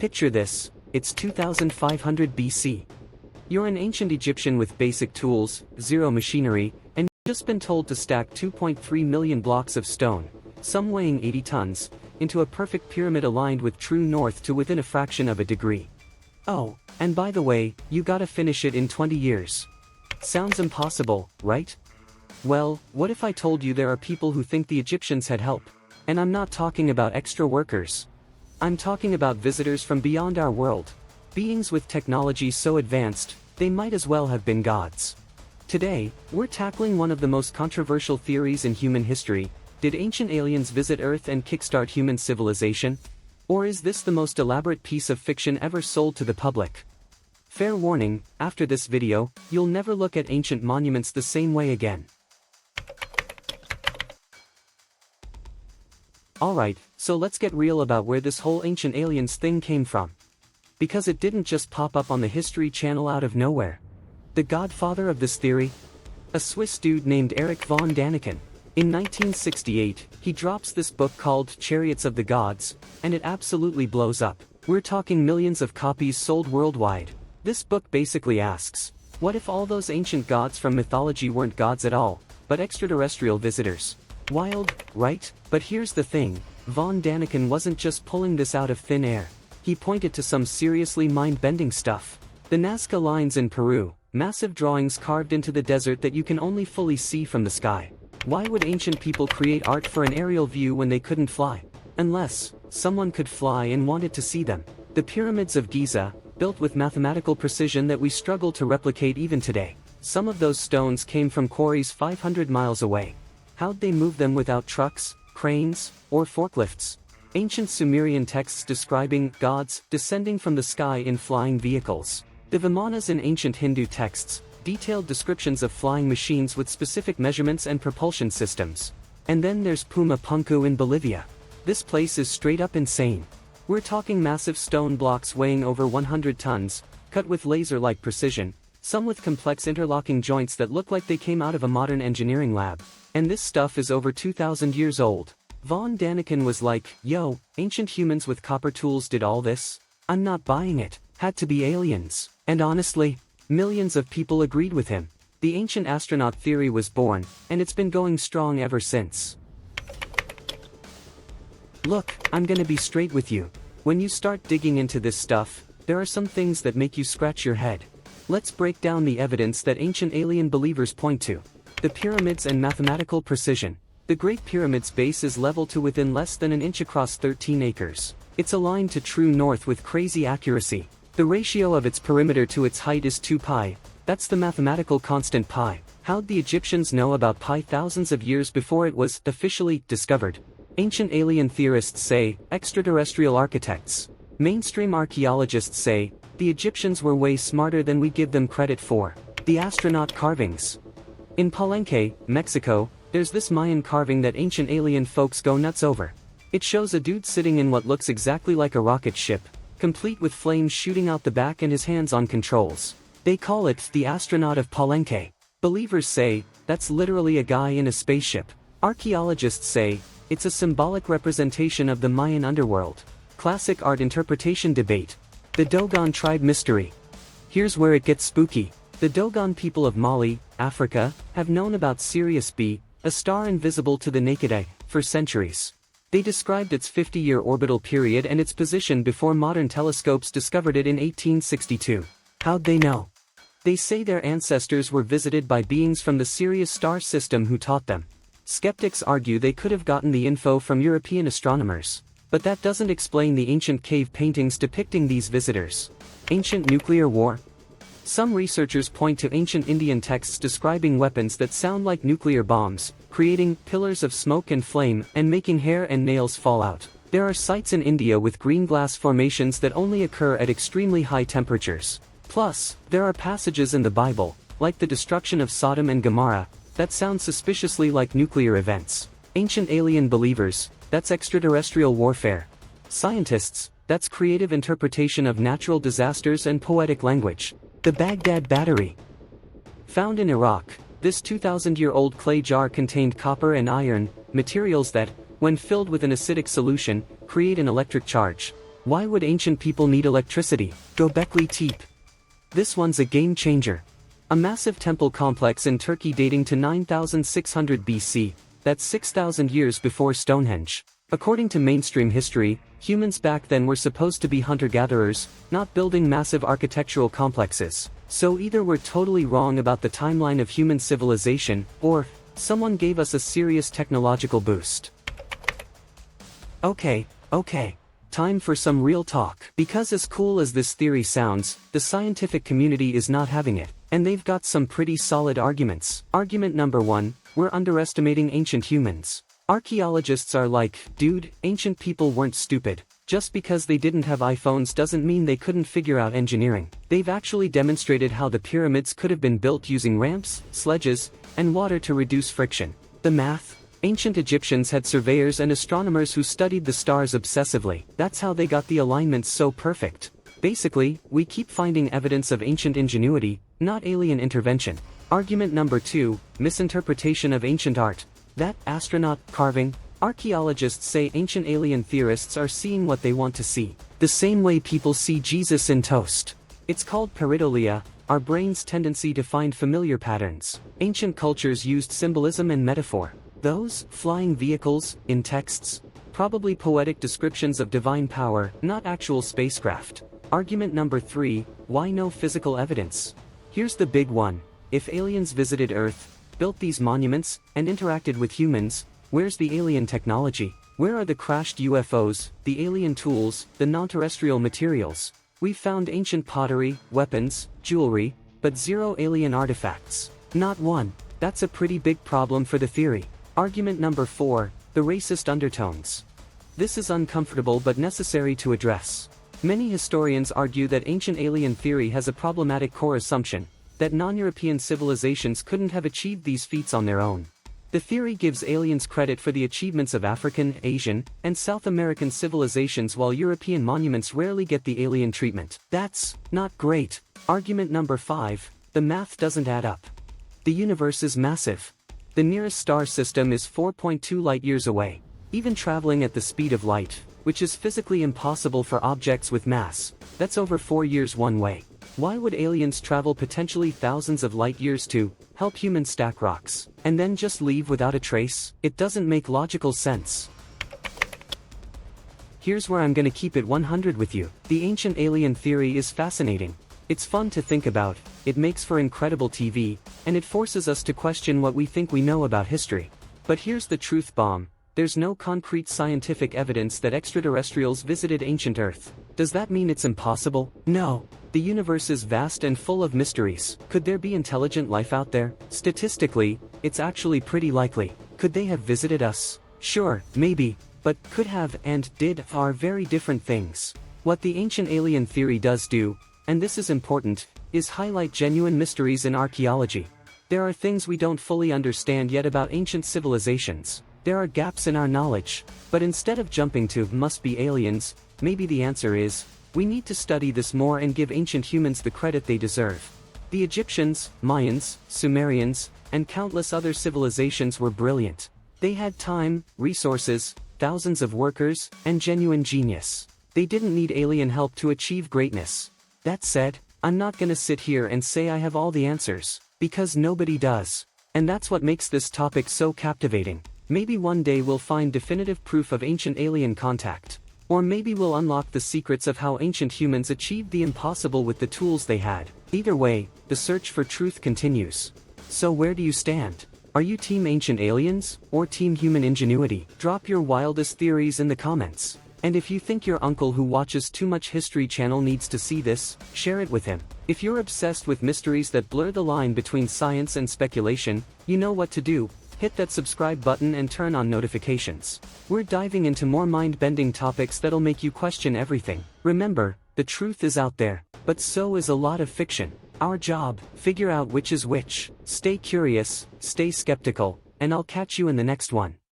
Picture this, it's 2500 BC. You're an ancient Egyptian with basic tools, zero machinery, and you've just been told to stack 2.3 million blocks of stone, some weighing 80 tons, into a perfect pyramid aligned with true north to within a fraction of a degree. Oh, and by the way, you gotta finish it in 20 years. Sounds impossible, right? Well, what if I told you there are people who think the Egyptians had help? And I'm not talking about extra workers. I'm talking about visitors from beyond our world. Beings with technology so advanced, they might as well have been gods. Today, we're tackling one of the most controversial theories in human history. Did ancient aliens visit Earth and kickstart human civilization? Or is this the most elaborate piece of fiction ever sold to the public? Fair warning, after this video, you'll never look at ancient monuments the same way again. Alright, so let's get real about where this whole ancient aliens thing came from. Because it didn't just pop up on the History Channel out of nowhere. The godfather of this theory? A Swiss dude named Erich von Däniken. In 1968, he drops this book called Chariots of the Gods, and it absolutely blows up. We're talking millions of copies sold worldwide. This book basically asks, what if all those ancient gods from mythology weren't gods at all, but extraterrestrial visitors? Wild, right? But here's the thing, von Däniken wasn't just pulling this out of thin air. He pointed to some seriously mind-bending stuff. The Nazca Lines in Peru, massive drawings carved into the desert that you can only fully see from the sky. Why would ancient people create art for an aerial view when they couldn't fly? Unless someone could fly and wanted to see them. The pyramids of Giza, built with mathematical precision that we struggle to replicate even today. Some of those stones came from quarries 500 miles away. How'd they move them without trucks, cranes, or forklifts? Ancient Sumerian texts describing gods descending from the sky in flying vehicles. The Vimanas in ancient Hindu texts, detailed descriptions of flying machines with specific measurements and propulsion systems. And then there's Puma Punku in Bolivia. This place is straight up insane. We're talking massive stone blocks weighing over 100 tons, cut with laser-like precision, some with complex interlocking joints that look like they came out of a modern engineering lab. And this stuff is over 2,000 years old. Von Däniken was like, yo, ancient humans with copper tools did all this? I'm not buying it. Had to be aliens. And honestly, millions of people agreed with him. The ancient astronaut theory was born, and it's been going strong ever since. Look, I'm gonna be straight with you. When you start digging into this stuff, there are some things that make you scratch your head. Let's break down the evidence that ancient alien believers point to. The pyramids and mathematical precision. The Great Pyramid's base is level to within less than an inch across 13 acres. It's aligned to true north with crazy accuracy. The ratio of its perimeter to its height is 2 pi. That's the mathematical constant pi. How'd the Egyptians know about pi thousands of years before it was officially discovered? Ancient alien theorists say, extraterrestrial architects. Mainstream archaeologists say, the Egyptians were way smarter than we give them credit for. The astronaut carvings. In Palenque, Mexico, there's this Mayan carving that ancient alien folks go nuts over. It shows a dude sitting in what looks exactly like a rocket ship, complete with flames shooting out the back and his hands on controls. They call it the astronaut of Palenque. Believers say, that's literally a guy in a spaceship. Archaeologists say, it's a symbolic representation of the Mayan underworld. Classic art interpretation debate. The Dogon tribe mystery. Here's where it gets spooky. The Dogon people of Mali, Africa, have known about Sirius B, a star invisible to the naked eye, for centuries. They described its 50-year orbital period and its position before modern telescopes discovered it in 1862. How'd they know? They say their ancestors were visited by beings from the Sirius star system who taught them. Skeptics argue they could have gotten the info from European astronomers. But that doesn't explain the ancient cave paintings depicting these visitors. Ancient nuclear war? Some researchers point to ancient Indian texts describing weapons that sound like nuclear bombs, creating pillars of smoke and flame and making hair and nails fall out. There are sites in India with green glass formations that only occur at extremely high temperatures. Plus, there are passages in the Bible, like the destruction of Sodom and Gomorrah, that sound suspiciously like nuclear events. Ancient alien believers, that's extraterrestrial warfare. Scientists, that's creative interpretation of natural disasters and poetic language. The Baghdad Battery. Found in Iraq, this 2,000-year-old clay jar contained copper and iron, materials that, when filled with an acidic solution, create an electric charge. Why would ancient people need electricity? Göbekli Tepe. This one's a game changer. A massive temple complex in Turkey dating to 9600 BC, that's 6,000 years before Stonehenge. According to mainstream history, humans back then were supposed to be hunter-gatherers, not building massive architectural complexes. So either we're totally wrong about the timeline of human civilization, or someone gave us a serious technological boost. Okay. Time for some real talk. Because as cool as this theory sounds, the scientific community is not having it, and they've got some pretty solid arguments. Argument number 1, we're underestimating ancient humans. Archaeologists are like, dude, ancient people weren't stupid. Just because they didn't have iPhones doesn't mean they couldn't figure out engineering. They've actually demonstrated how the pyramids could have been built using ramps, sledges, and water to reduce friction. The math? Ancient Egyptians had surveyors and astronomers who studied the stars obsessively. That's how they got the alignments so perfect. Basically, we keep finding evidence of ancient ingenuity, not alien intervention. Argument number 2, misinterpretation of ancient art. That astronaut carving? Archaeologists say ancient alien theorists are seeing what they want to see. The same way people see Jesus in toast. It's called pareidolia, our brain's tendency to find familiar patterns. Ancient cultures used symbolism and metaphor. Those flying vehicles, in texts, probably poetic descriptions of divine power, not actual spacecraft. Argument number 3, why no physical evidence? Here's the big one. If aliens visited Earth, built these monuments, and interacted with humans, where's the alien technology? Where are the crashed UFOs, the alien tools, the non-terrestrial materials? We've found ancient pottery, weapons, jewelry, but zero alien artifacts. Not one. That's a pretty big problem for the theory. Argument number 4, the racist undertones. This is uncomfortable but necessary to address. Many historians argue that ancient alien theory has a problematic core assumption, that non-European civilizations couldn't have achieved these feats on their own. The theory gives aliens credit for the achievements of African, Asian, and South American civilizations while European monuments rarely get the alien treatment. That's not great. Argument number 5, the math doesn't add up. The universe is massive. The nearest star system is 4.2 light-years away. Even traveling at the speed of light, which is physically impossible for objects with mass, that's over 4 years one way. Why would aliens travel potentially thousands of light-years to help humans stack rocks, and then just leave without a trace? It doesn't make logical sense. Here's where I'm gonna keep it 100 with you. The ancient alien theory is fascinating. It's fun to think about, it makes for incredible TV, and it forces us to question what we think we know about history. But here's the truth bomb. There's no concrete scientific evidence that extraterrestrials visited ancient Earth. Does that mean it's impossible? No. The universe is vast and full of mysteries. Could there be intelligent life out there? Statistically, it's actually pretty likely. Could they have visited us? Sure, maybe, but could have and did are very different things. What the ancient alien theory does do, and this is important, is highlight genuine mysteries in archaeology. There are things we don't fully understand yet about ancient civilizations. There are gaps in our knowledge, but instead of jumping to must be aliens, maybe the answer is, we need to study this more and give ancient humans the credit they deserve. The Egyptians, Mayans, Sumerians, and countless other civilizations were brilliant. They had time, resources, thousands of workers, and genuine genius. They didn't need alien help to achieve greatness. That said, I'm not gonna sit here and say I have all the answers, because nobody does. And that's what makes this topic so captivating. Maybe one day we'll find definitive proof of ancient alien contact. Or maybe we'll unlock the secrets of how ancient humans achieved the impossible with the tools they had. Either way, the search for truth continues. So where do you stand? Are you team ancient aliens, or team human ingenuity? Drop your wildest theories in the comments. And if you think your uncle who watches too much History Channel needs to see this, share it with him. If you're obsessed with mysteries that blur the line between science and speculation, you know what to do. Hit that subscribe button and turn on notifications. We're diving into more mind-bending topics that'll make you question everything. Remember, the truth is out there, but so is a lot of fiction. Our job, figure out which is which. Stay curious, stay skeptical, and I'll catch you in the next one.